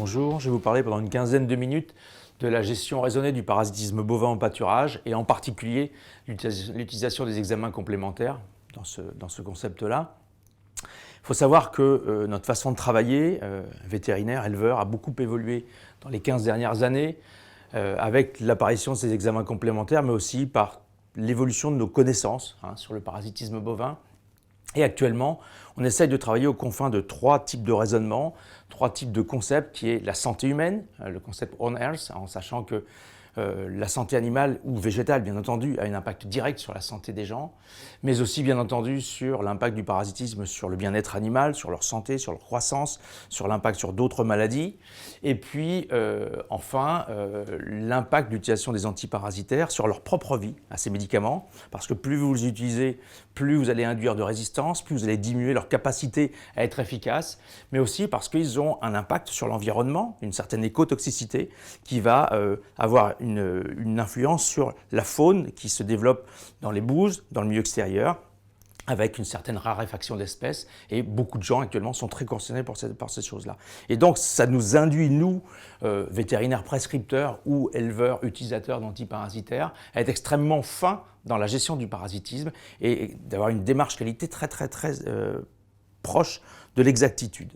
Bonjour, je vais vous parler pendant une quinzaine de minutes de la gestion raisonnée du parasitisme bovin en pâturage et en particulier l'utilisation des examens complémentaires dans ce concept-là. Il faut savoir que notre façon de travailler, vétérinaire, éleveur, a beaucoup évolué dans les 15 dernières années avec l'apparition de ces examens complémentaires, mais aussi par l'évolution de nos connaissances sur le parasitisme bovin. Et actuellement, on essaye de travailler aux confins de trois types de raisonnement, trois types de concepts, qui est la santé humaine, le concept Own Health, en sachant que la santé animale ou végétale, bien entendu, a un impact direct sur la santé des gens, mais aussi, bien entendu, sur l'impact du parasitisme sur le bien-être animal, sur leur santé, sur leur croissance, sur l'impact sur d'autres maladies. Et puis, enfin, l'impact de l'utilisation des antiparasitaires sur leur propre vie à ces médicaments, parce que plus vous les utilisez, plus vous allez induire de résistance, plus vous allez diminuer leur capacité à être efficaces, mais aussi parce qu'ils ont un impact sur l'environnement, une certaine écotoxicité qui va avoir une influence sur la faune qui se développe dans les bouges, dans le milieu extérieur, avec une certaine raréfaction d'espèces, et beaucoup de gens actuellement sont très concernés par ces choses-là. Et donc ça nous induit, nous, vétérinaires prescripteurs ou éleveurs utilisateurs d'antiparasitaires, à être extrêmement fins dans la gestion du parasitisme et d'avoir une démarche qualité très proche de l'exactitude.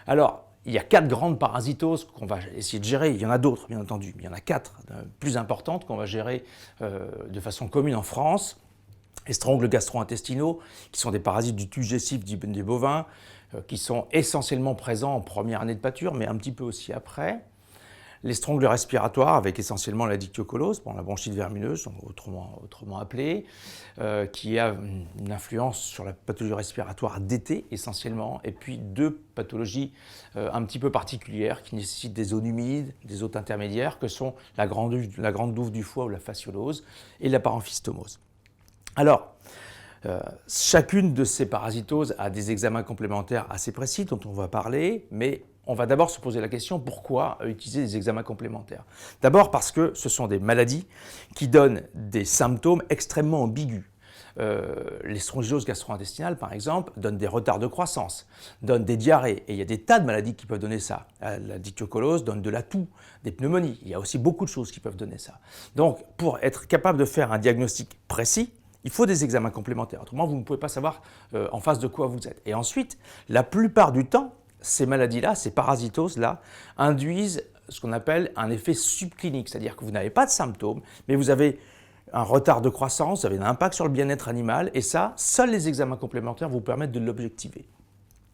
Alors, il y a 4 grandes parasitoses qu'on va essayer de gérer. Il y en a d'autres, bien entendu, mais il y en a 4 plus importantes qu'on va gérer de façon commune en France. Les strongles gastro-intestinaux, qui sont des parasites du tube digestif des bovins, qui sont essentiellement présents en première année de pâture, mais un petit peu aussi après. Les strongles respiratoires, avec essentiellement la dictiocolose, la bronchite vermineuse, autrement appelée, qui a une influence sur la pathologie respiratoire d'été essentiellement, et puis 2 pathologies un petit peu particulières qui nécessitent des zones humides, des hôtes intermédiaires, que sont la grande douve du foie ou la fasciolose et la paramphistomose. Alors, chacune de ces parasitoses a des examens complémentaires assez précis dont on va parler, mais on va d'abord se poser la question pourquoi utiliser des examens complémentaires. D'abord parce que ce sont des maladies qui donnent des symptômes extrêmement ambigus. Les strongylosis gastro-intestinales, par exemple, donnent des retards de croissance, donnent des diarrhées, et il y a des tas de maladies qui peuvent donner ça. La dictiocolose donne de la toux, des pneumonies, il y a aussi beaucoup de choses qui peuvent donner ça. Donc, pour être capable de faire un diagnostic précis, il faut des examens complémentaires, autrement vous ne pouvez pas savoir en face de quoi vous êtes. Et ensuite, la plupart du temps, ces maladies-là, ces parasitoses-là, induisent ce qu'on appelle un effet subclinique, c'est-à-dire que vous n'avez pas de symptômes, mais vous avez un retard de croissance, vous avez un impact sur le bien-être animal, et ça, seuls les examens complémentaires vous permettent de l'objectiver.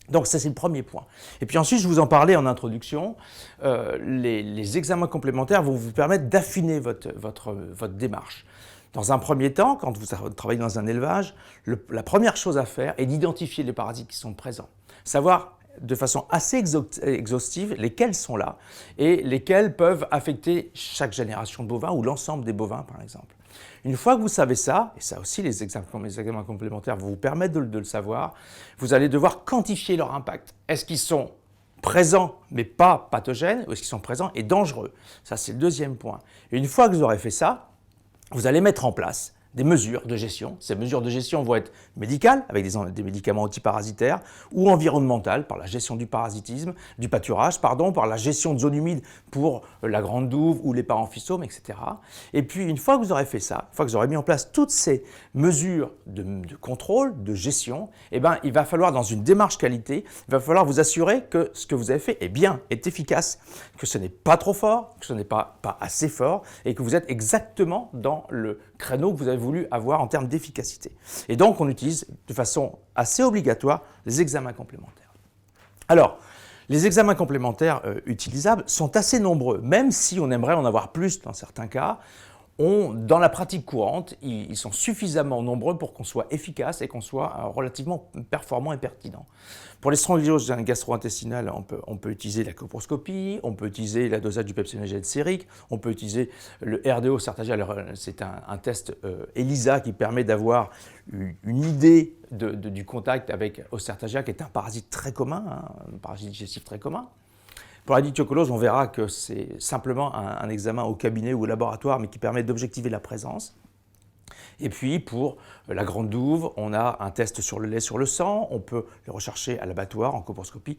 Donc ça, c'est le premier point. Et puis ensuite, je vous en parlais en introduction, les examens complémentaires vont vous permettre d'affiner votre démarche. Dans un premier temps, quand vous travaillez dans un élevage, la première chose à faire est d'identifier les parasites qui sont présents. Savoir de façon assez exhaustive lesquels sont là et lesquels peuvent affecter chaque génération de bovins ou l'ensemble des bovins, par exemple. Une fois que vous savez ça, et ça aussi les examens complémentaires vont vous permettre de le savoir, vous allez devoir quantifier leur impact. Est-ce qu'ils sont présents mais pas pathogènes ou est-ce qu'ils sont présents et dangereux? Ça, c'est le deuxième point. Et une fois que vous aurez fait ça, vous allez mettre en place des mesures de gestion. Ces mesures de gestion vont être médicales, avec des médicaments antiparasitaires, ou environnementales, par la gestion du parasitisme, du pâturage, par la gestion de zones humides pour la grande douve ou les paramphissomes, etc. Et puis, une fois que vous aurez fait ça, une fois que vous aurez mis en place toutes ces mesures de contrôle, de gestion, eh ben, il va falloir, dans une démarche qualité, il va falloir vous assurer que ce que vous avez fait est bien, est efficace, que ce n'est pas trop fort, que ce n'est pas assez fort, et que vous êtes exactement dans le créneau que vous avez voulu avoir en termes d'efficacité. Et donc, on utilise de façon assez obligatoire les examens complémentaires. Alors, les examens complémentaires utilisables sont assez nombreux, même si on aimerait en avoir plus dans certains cas. Dans la pratique courante, ils sont suffisamment nombreux pour qu'on soit efficace et qu'on soit relativement performant et pertinent. Pour les strongylosis gastro-intestinales, on peut utiliser la coproscopie, on peut utiliser la dosage du pepsinogène sérique, on peut utiliser le RDO Certagia. C'est un test ELISA qui permet d'avoir une idée du contact avec Certagia, qui est un parasite très commun, un parasite digestif très commun. Pour la dictiocolose, on verra que c'est simplement un examen au cabinet ou au laboratoire, mais qui permet d'objectiver la présence. Et puis pour la grande douve, on a un test sur le lait sur le sang, on peut le rechercher à l'abattoir en coproscopie.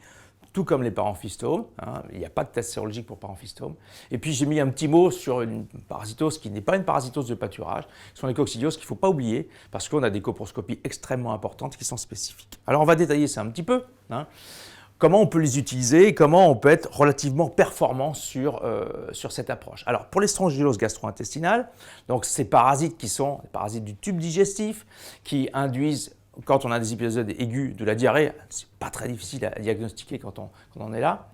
tout comme les paremphystomes. Il n'y a pas de test sérologique pour paremphystomes. Et puis j'ai mis un petit mot sur une parasitose qui n'est pas une parasitose de pâturage, ce sont les coccidioses qu'il ne faut pas oublier, parce qu'on a des coproscopies extrêmement importantes qui sont spécifiques. Alors on va détailler ça un petit peu. Comment on peut les utiliser et comment on peut être relativement performant sur cette approche. Alors, pour les strongyloses gastro-intestinales, donc ces parasites qui sont des parasites du tube digestif, qui induisent, quand on a des épisodes aigus de la diarrhée, c'est pas très difficile à diagnostiquer quand on est là,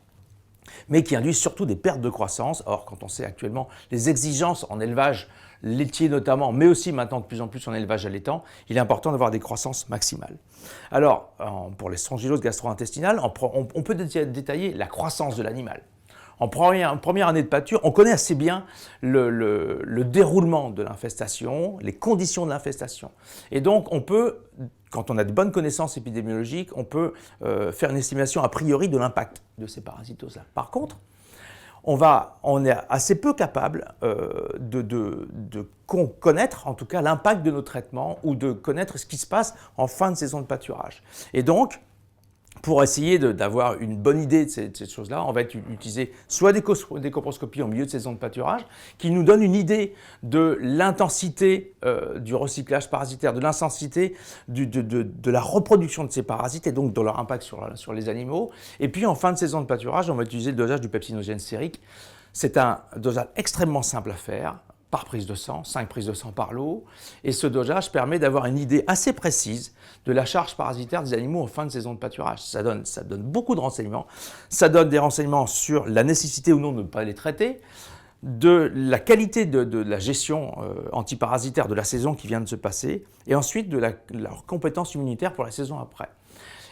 mais qui induisent surtout des pertes de croissance. Or, quand on sait actuellement les exigences en élevage laitier notamment, mais aussi maintenant de plus en plus en élevage allaitant, il est important d'avoir des croissances maximales. Alors, pour les strongyloses gastro-intestinales, on peut détailler la croissance de l'animal. En première année de pâture, on connaît assez bien le déroulement de l'infestation, les conditions de l'infestation. Et donc, on peut, quand on a de bonnes connaissances épidémiologiques, on peut faire une estimation a priori de l'impact de ces parasitoses-là. Par contre, on est assez peu capable de connaître, en tout cas, l'impact de nos traitements ou de connaître ce qui se passe en fin de saison de pâturage. Et donc, pour essayer d'avoir une bonne idée de ces choses-là, on va utiliser soit des coproscopies en milieu de saison de pâturage, qui nous donnent une idée de l'intensité du recyclage parasitaire, de l'intensité de la reproduction de ces parasites et donc de leur impact sur les animaux. Et puis en fin de saison de pâturage, on va utiliser le dosage du pepsinogène sérique. C'est un dosage extrêmement simple à faire, par prise de sang, 5 prises de sang par lot. Et ce dosage permet d'avoir une idée assez précise de la charge parasitaire des animaux en fin de saison de pâturage. Ça donne beaucoup de renseignements. Ça donne des renseignements sur la nécessité ou non de ne pas les traiter, de la qualité de la gestion antiparasitaire de la saison qui vient de se passer, et ensuite de leur compétence immunitaire pour la saison après.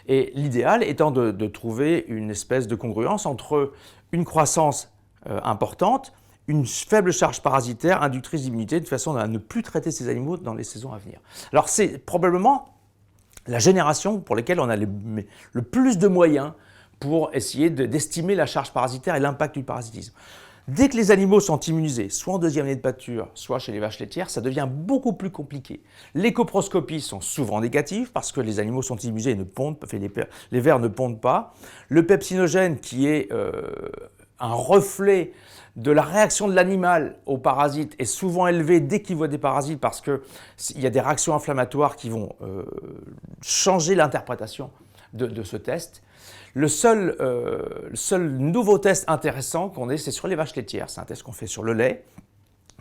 Et l'idéal étant de trouver une espèce de congruence entre une croissance importante, une faible charge parasitaire inductrice d'immunité, de façon à ne plus traiter ces animaux dans les saisons à venir. Alors c'est probablement la génération pour laquelle on a le plus de moyens pour essayer d'estimer la charge parasitaire et l'impact du parasitisme. Dès que les animaux sont immunisés, soit en deuxième année de pâture, soit chez les vaches laitières, ça devient beaucoup plus compliqué. Les coproscopies sont souvent négatives parce que les animaux sont immunisés et ne pondent, les vers ne pondent pas. Le pepsinogène, qui est un reflet de la réaction de l'animal aux parasites, est souvent élevé dès qu'il voit des parasites parce qu'il y a des réactions inflammatoires qui vont changer l'interprétation de ce test. Le seul nouveau test intéressant qu'on ait, c'est sur les vaches laitières. C'est un test qu'on fait sur le lait,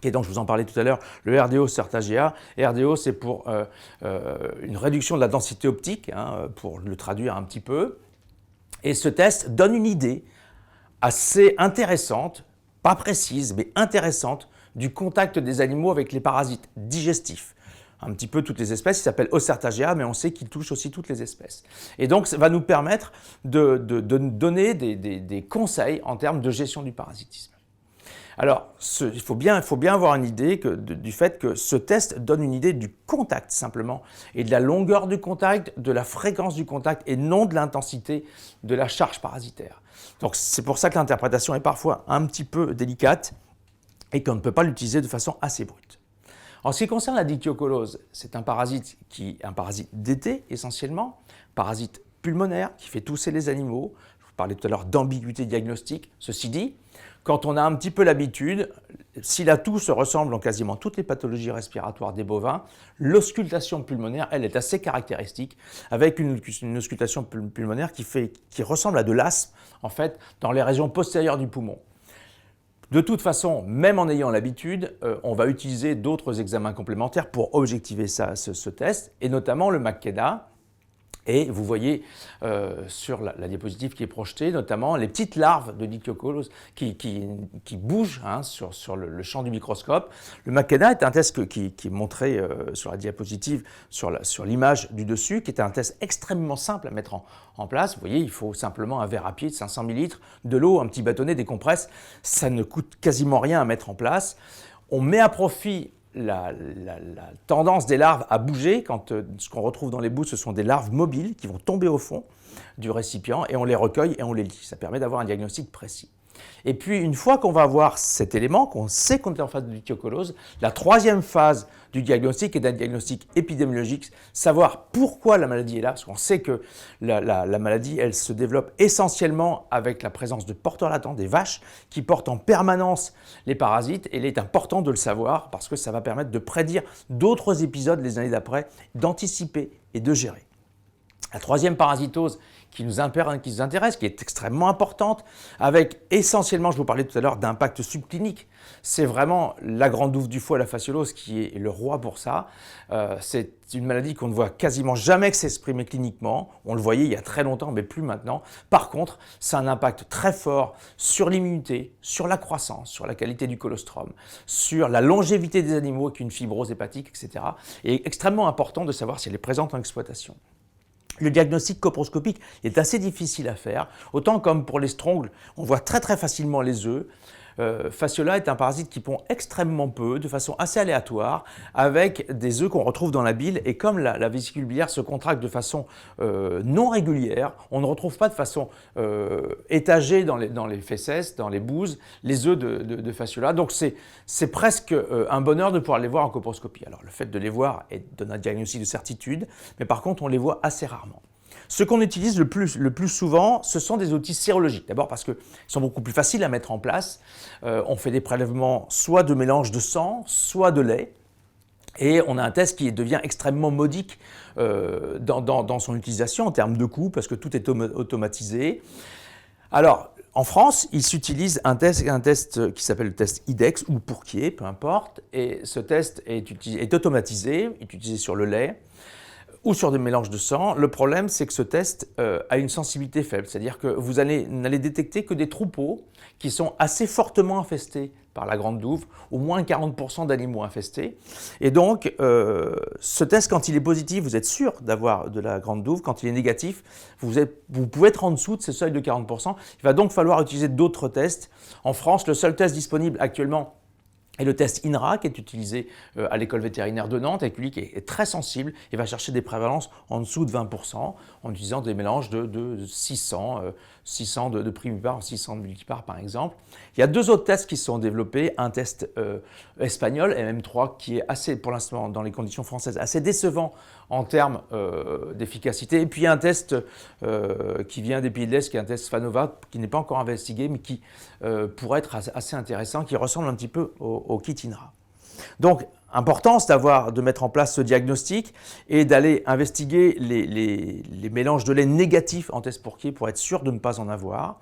qui est donc, je vous en parlais tout à l'heure, le RDO Certagia. RDO, c'est pour une réduction de la densité optique, pour le traduire un petit peu. Et ce test donne une idée assez intéressante, pas précise, mais intéressante, du contact des animaux avec les parasites digestifs. Un petit peu toutes les espèces, il s'appelle Ocertagia, mais on sait qu'il touche aussi toutes les espèces. Et donc, ça va nous permettre de donner des conseils en termes de gestion du parasitisme. Alors, il faut bien avoir une idée du fait que ce test donne une idée du contact simplement, et de la longueur du contact, de la fréquence du contact, et non de l'intensité de la charge parasitaire. Donc, c'est pour ça que l'interprétation est parfois un petit peu délicate et qu'on ne peut pas l'utiliser de façon assez brute. En ce qui concerne la dictyocolose, c'est un parasite d'été essentiellement, parasite pulmonaire qui fait tousser les animaux. Je vous parlais tout à l'heure d'ambiguïté diagnostique. Ceci dit, quand on a un petit peu l'habitude, si la toux se ressemble en quasiment toutes les pathologies respiratoires des bovins, l'auscultation pulmonaire, elle, est assez caractéristique, avec une auscultation pulmonaire qui ressemble à de l'asthme, en fait, dans les régions postérieures du poumon. De toute façon, même en ayant l'habitude, on va utiliser d'autres examens complémentaires pour objectiver ce test, et notamment le Makeda. Et vous voyez sur la diapositive qui est projetée, notamment les petites larves de dictyocolose qui bougent sur le champ du microscope. Le Makeda est un test qui est montré sur la diapositive, sur l'image du dessus, qui est un test extrêmement simple à mettre en place. Vous voyez, il faut simplement un verre à pied de 500 ml, de l'eau, un petit bâtonnet, des compresses. Ça ne coûte quasiment rien à mettre en place. On met à profit la tendance des larves à bouger. Quand ce qu'on retrouve dans les boues, ce sont des larves mobiles qui vont tomber au fond du récipient, et on les recueille et on les lit. Ça permet d'avoir un diagnostic précis. Et puis, une fois qu'on va avoir cet élément, qu'on sait qu'on est en phase de tuberculose, la troisième phase du diagnostic est un diagnostic épidémiologique, savoir pourquoi la maladie est là, parce qu'on sait que la maladie, elle se développe essentiellement avec la présence de porteurs latents, des vaches, qui portent en permanence les parasites, et il est important de le savoir, parce que ça va permettre de prédire d'autres épisodes les années d'après, d'anticiper et de gérer. La troisième parasitose qui nous intéresse, qui est extrêmement importante, avec essentiellement, je vous parlais tout à l'heure, d'impact subclinique. C'est vraiment la grande douve du foie, la fasciolose, qui est le roi pour ça. C'est une maladie qu'on ne voit quasiment jamais que s'exprimer cliniquement. On le voyait il y a très longtemps, mais plus maintenant. Par contre, ça a un impact très fort sur l'immunité, sur la croissance, sur la qualité du colostrum, sur la longévité des animaux avec une fibrose hépatique, etc. Et extrêmement important de savoir si elle est présente en exploitation. Le diagnostic coproscopique est assez difficile à faire, autant comme pour les strongles, on voit très facilement les œufs. Fasciola est un parasite qui pond extrêmement peu, de façon assez aléatoire, avec des œufs qu'on retrouve dans la bile. Et comme la vésicule biliaire se contracte de façon non régulière, on ne retrouve pas de façon étagée dans les fesses, dans les bouses, les œufs de Fasciola. Donc c'est presque un bonheur de pouvoir les voir en coproscopie. Alors le fait de les voir donne un diagnostic de certitude, mais par contre on les voit assez rarement. Ce qu'on utilise le plus souvent, ce sont des outils sérologiques. D'abord parce qu'ils sont beaucoup plus faciles à mettre en place. On fait des prélèvements soit de mélange de sang, soit de lait. Et on a un test qui devient extrêmement modique dans son utilisation en termes de coût, parce que tout est automatisé. Alors, en France, il s'utilise un test qui s'appelle le test IDEX ou Pourquier, peu importe. Et ce test est automatisé, est utilisé sur le lait ou sur des mélanges de sang. Le problème, c'est que ce test a une sensibilité faible, c'est-à-dire que vous n'allez détecter que des troupeaux qui sont assez fortement infestés par la grande douve, au moins 40% d'animaux infestés. Et donc, ce test, quand il est positif, vous êtes sûr d'avoir de la grande douve. Quand il est négatif, vous pouvez être en dessous de ce seuil de 40%. Il va donc falloir utiliser d'autres tests. En France, le seul test disponible actuellement est le test INRA, qui est utilisé à l'école vétérinaire de Nantes, avec lui qui est très sensible et va chercher des prévalences en dessous de 20%, en utilisant des mélanges de 600 de primipare, 600 de multipare par exemple. Il y a deux autres tests qui sont développés, un test espagnol, MM3, qui est assez, pour l'instant, dans les conditions françaises, assez décevant en termes d'efficacité, et puis un test qui vient des pays de l'Est, qui est un test FANOVA, qui n'est pas encore investigué, mais qui pourrait être assez intéressant, qui ressemble un petit peu au kit INRA. Donc, importance de mettre en place ce diagnostic et d'aller investiguer les mélanges de lait négatifs en test Pourquier pour être sûr de ne pas en avoir.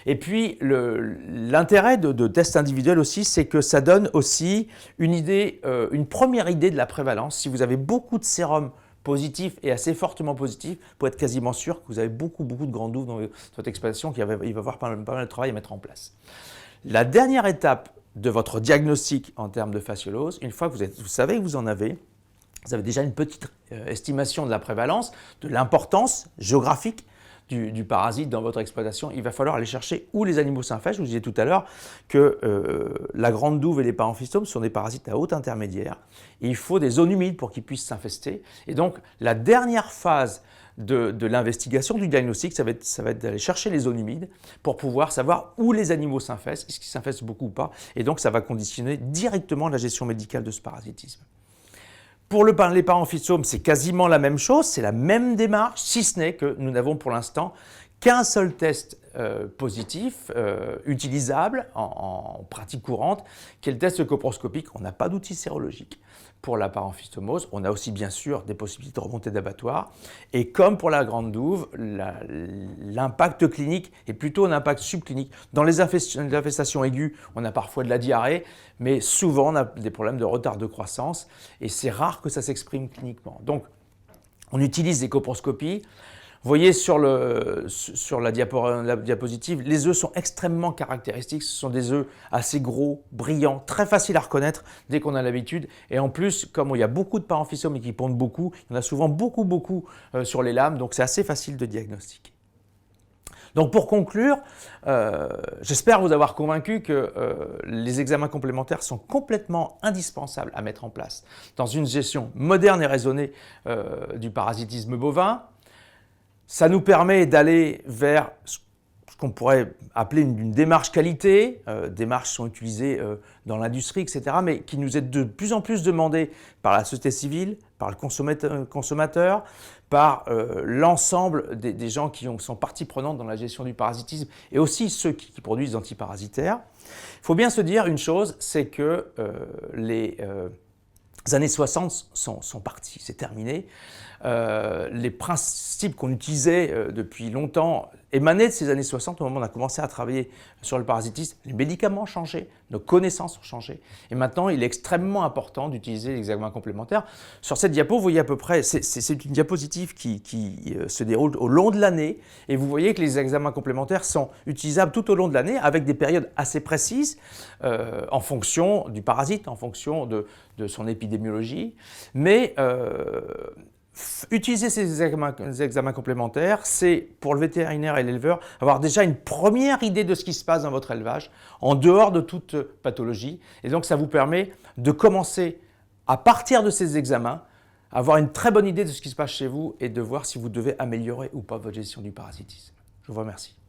Et puis, l'intérêt de tests individuels aussi, c'est que ça donne aussi une première idée de la prévalence. Si vous avez beaucoup de sérums positifs et assez fortement positifs, pour être quasiment sûr que vous avez beaucoup de grandes douves dans votre exploitation, il va y avoir pas mal de travail à mettre en place. La dernière étape de votre diagnostic en termes de fasciolose, une fois que vous savez que vous en avez, vous avez déjà une petite estimation de la prévalence, de l'importance géographique du parasite dans votre exploitation. Il va falloir aller chercher où les animaux s'infestent. Je vous disais tout à l'heure que la grande douve et les paramphistomes sont des parasites à haute intermédiaire. Et il faut des zones humides pour qu'ils puissent s'infester. Et donc, la dernière phase de l'investigation, du diagnostic, ça va être d'aller chercher les zones humides pour pouvoir savoir où les animaux s'infestent, est-ce qu'ils s'infestent beaucoup ou pas. Et donc, ça va conditionner directement la gestion médicale de ce parasitisme. Pour les paramphistomes, c'est quasiment la même chose, c'est la même démarche, si ce n'est que nous n'avons pour l'instant qu'un seul test positif, utilisable en pratique courante, qui est le test coproscopique. On n'a pas d'outil sérologique pour la paramphistomose. On a aussi bien sûr des possibilités de remontée d'abattoir. Et comme pour la grande douve, l'impact clinique est plutôt un impact subclinique. Dans les infestations aiguës, on a parfois de la diarrhée, mais souvent on a des problèmes de retard de croissance et c'est rare que ça s'exprime cliniquement. Donc on utilise des coproscopies. Vous voyez sur la diapositive, les œufs sont extrêmement caractéristiques. Ce sont des œufs assez gros, brillants, très faciles à reconnaître dès qu'on a l'habitude. Et en plus, comme il y a beaucoup de paramphistomes et qui pondent beaucoup, il y en a souvent beaucoup sur les lames, donc c'est assez facile de diagnostiquer. Donc pour conclure, j'espère vous avoir convaincu que les examens complémentaires sont complètement indispensables à mettre en place dans une gestion moderne et raisonnée du parasitisme bovin. Ça nous permet d'aller vers ce qu'on pourrait appeler une démarche qualité. Démarches sont utilisées dans l'industrie, etc., mais qui nous est de plus en plus demandée par la société civile, par le consommateur, par l'ensemble des gens qui sont partie prenante dans la gestion du parasitisme et aussi ceux qui produisent des antiparasitaires. Il faut bien se dire une chose, c'est que les années 60 sont partis, c'est terminé. Les principes qu'on utilisait depuis longtemps émanaient de ces années 60 au moment où on a commencé à travailler sur le parasitisme. Les médicaments ont changé, nos connaissances ont changé. Et maintenant, il est extrêmement important d'utiliser les examens complémentaires. Sur cette diapo, vous voyez à peu près, c'est une diapositive qui se déroule au long de l'année. Et vous voyez que les examens complémentaires sont utilisables tout au long de l'année avec des périodes assez précises en fonction du parasite, en fonction de son épidémiologie. Mais utiliser ces examens complémentaires, c'est pour le vétérinaire et l'éleveur avoir déjà une première idée de ce qui se passe dans votre élevage, en dehors de toute pathologie. Et donc ça vous permet de commencer, à partir de ces examens, à avoir une très bonne idée de ce qui se passe chez vous et de voir si vous devez améliorer ou pas votre gestion du parasitisme. Je vous remercie.